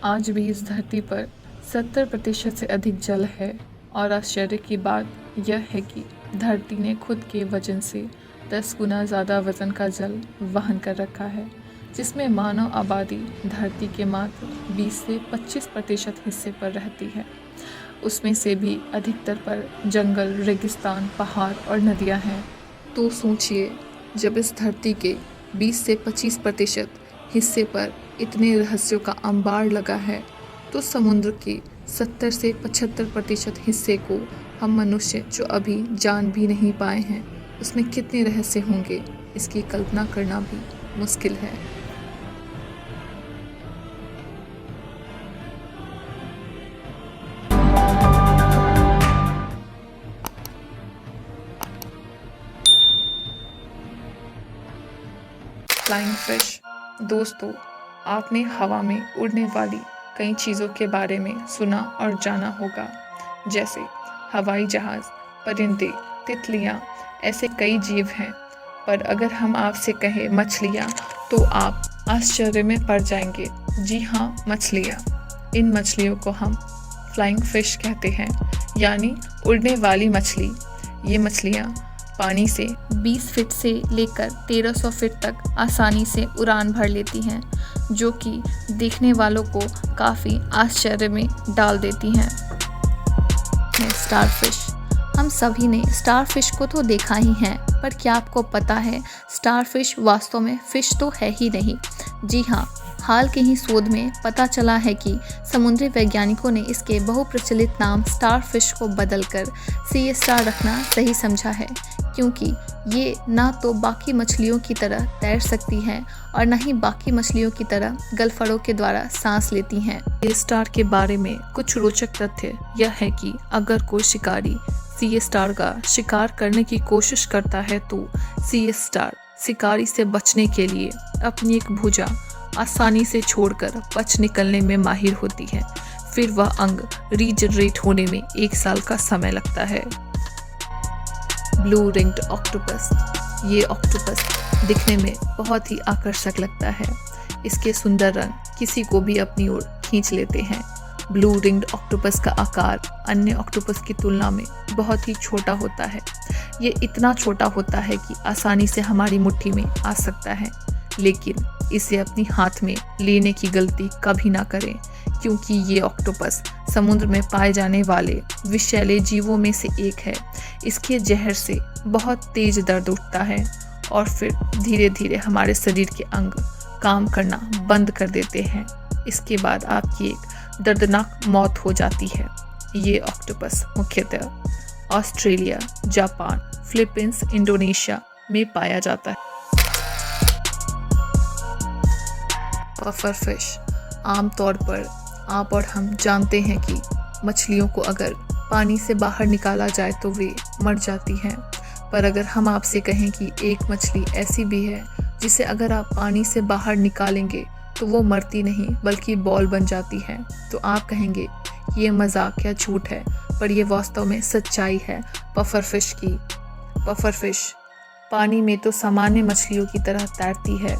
आज भी इस धरती पर 70% से अधिक जल है और आश्चर्य की बात यह है कि धरती ने खुद के वजन से 10 गुना ज़्यादा वजन का जल वहन कर रखा है, जिसमें मानव आबादी धरती के मात्र 20 से 25% हिस्से पर रहती है। उसमें से भी अधिकतर पर जंगल, रेगिस्तान, पहाड़ और नदियाँ हैं। तो सोचिए, जब इस धरती के 20 से 25% हिस्से पर इतने रहस्यों का अंबार लगा है, तो समुद्र के 70 से 75% हिस्से को हम मनुष्य जो अभी जान भी नहीं पाए हैं, उसमें कितने रहस्य होंगे, इसकी कल्पना करना भी मुश्किल है। Flying fish. दोस्तों, आपने हवा में उड़ने वाली कई चीज़ों के बारे में सुना और जाना होगा, जैसे हवाई जहाज़, परिंदे, तितलियाँ, ऐसे कई जीव हैं। पर अगर हम आपसे कहें मछलियाँ, तो आप आश्चर्य में पड़ जाएंगे। जी हाँ, मछलियाँ। इन मछलियों को हम फ्लाइंग फिश कहते हैं, यानी उड़ने वाली मछली। ये मछलियाँ पानी से 20 फीट से लेकर 1300 फीट तक आसानी से उड़ान भर लेती हैं, जो कि देखने वालों को काफ़ी आश्चर्य में डाल देती हैं। स्टारफिश। हम सभी ने स्टारफिश को तो देखा ही है, पर क्या आपको पता है स्टारफिश वास्तव में फ़िश तो है ही नहीं। जी हाँ, हाल के ही शोध में पता चला है कि समुद्री वैज्ञानिकों ने इसके बहुप्रचलित नाम स्टारफिश को बदलकर सी स्टार रखना सही समझा है, क्योंकि ये ना तो बाकी मछलियों की तरह तैर सकती हैं और न ही बाकी मछलियों की तरह गलफड़ों के द्वारा सांस लेती हैं। सी स्टार के बारे में कुछ रोचक तथ्य यह है कि अगर कोई शिकारी सी स्टार का शिकार करने की कोशिश करता है, तो सी स्टार शिकारी से बचने के लिए अपनी एक भुजा आसानी से छोड़कर बच निकलने में माहिर होती है। फिर वह अंग रीजनरेट होने में 1 साल का समय लगता है। Blue ringed octopus. ये ऑक्टोपस दिखने में बहुत ही आकर्षक लगता है। इसके सुंदर रंग किसी को भी अपनी ओर खींच लेते हैं। ब्लू रिंग्ड ऑक्टोपस का आकार अन्य ऑक्टोपस की तुलना में बहुत ही छोटा होता है। ये इतना छोटा होता है कि आसानी से हमारी मुट्ठी में आ सकता है, लेकिन इसे अपनी हाथ में लेने की गलती कभी ना करें, क्योंकि ये ऑक्टोपस समुद्र में पाए जाने वाले विषैले जीवों में से एक है। इसके जहर से बहुत तेज दर्द उठता है और फिर धीरे धीरे हमारे शरीर के अंग काम करना बंद कर देते हैं। इसके बाद आपकी एक दर्दनाक मौत हो जाती है। ये ऑक्टोपस मुख्यतः ऑस्ट्रेलिया, जापान, फिलीपींस, इंडोनेशिया में पाया जाता है। Puffer fish. आमतौर पर आप और हम जानते हैं कि मछलियों को अगर पानी से बाहर निकाला जाए तो वे मर जाती हैं, पर अगर हम आपसे कहें कि एक मछली ऐसी भी है जिसे अगर आप पानी से बाहर निकालेंगे तो वो मरती नहीं बल्कि बॉल बन जाती है, तो आप कहेंगे ये मजाक या झूठ है, पर यह वास्तव में सच्चाई है पफर फिश की। पफर फिश पानी में तो सामान्य मछलियों की तरह तैरती है,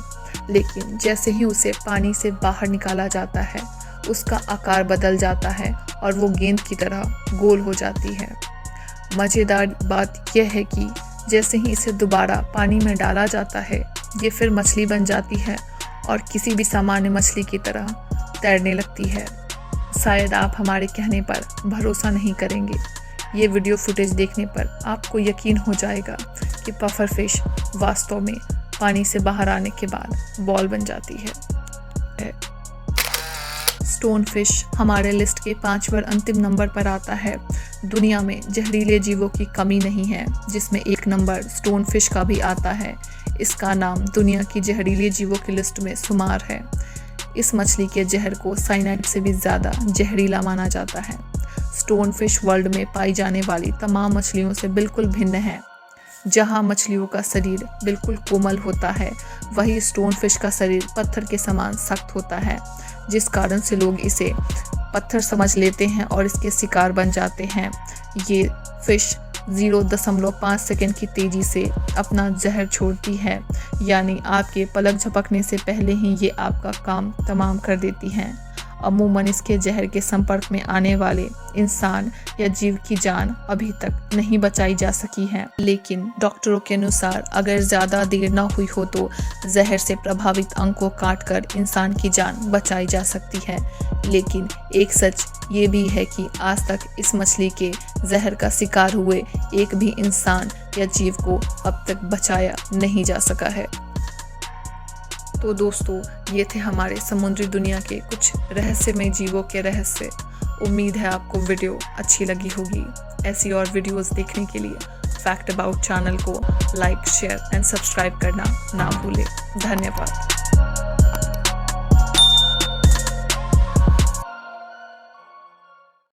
लेकिन जैसे ही उसे पानी से बाहर निकाला जाता है, उसका आकार बदल जाता है और वो गेंद की तरह गोल हो जाती है। मज़ेदार बात यह है कि जैसे ही इसे दोबारा पानी में डाला जाता है, ये फिर मछली बन जाती है और किसी भी सामान्य मछली की तरह तैरने लगती है। शायद आप हमारे कहने पर भरोसा नहीं करेंगे। ये वीडियो फुटेज देखने पर आपको यकीन हो जाएगा कि पफर फिश वास्तव में पानी से बाहर आने के बाद बॉल बन जाती है। स्टोन फिश हमारे लिस्ट के 5 पर अंतिम नंबर पर आता है। दुनिया में जहरीले जीवों की कमी नहीं है, जिसमें 1 नंबर स्टोन फिश का भी आता है। इसका नाम दुनिया की जहरीले जीवों की लिस्ट में शुमार है। इस मछली के जहर को साइनाइड से भी ज़्यादा जहरीला माना जाता है। स्टोन फिश वर्ल्ड में पाई जाने वाली तमाम मछलियों से बिल्कुल भिन्न है। जहाँ मछलियों का शरीर बिल्कुल कोमल होता है, वही स्टोन फिश का शरीर पत्थर के समान सख्त होता है, जिस कारण से लोग इसे पत्थर समझ लेते हैं और इसके शिकार बन जाते हैं। ये फिश 0.5 सेकंड की तेज़ी से अपना जहर छोड़ती है, यानी आपके पलक झपकने से पहले ही ये आपका काम तमाम कर देती हैं। अमूमन इसके जहर के संपर्क में आने वाले इंसान या जीव की जान अभी तक नहीं बचाई जा सकी है, लेकिन डॉक्टरों के अनुसार अगर ज़्यादा देर न हुई हो तो जहर से प्रभावित अंग को काटकर इंसान की जान बचाई जा सकती है। लेकिन एक सच ये भी है कि आज तक इस मछली के जहर का शिकार हुए एक भी इंसान या जीव को अब तक बचाया नहीं जा सका है। तो दोस्तों, ये थे हमारे समुद्री दुनिया के कुछ रहस्यमय जीवों के रहस्य। उम्मीद है आपको वीडियो अच्छी लगी होगी। ऐसी और वीडियोस देखने के लिए फैक्ट अबाउट चैनल को लाइक, शेयर एंड सब्सक्राइब करना ना भूलें। धन्यवाद।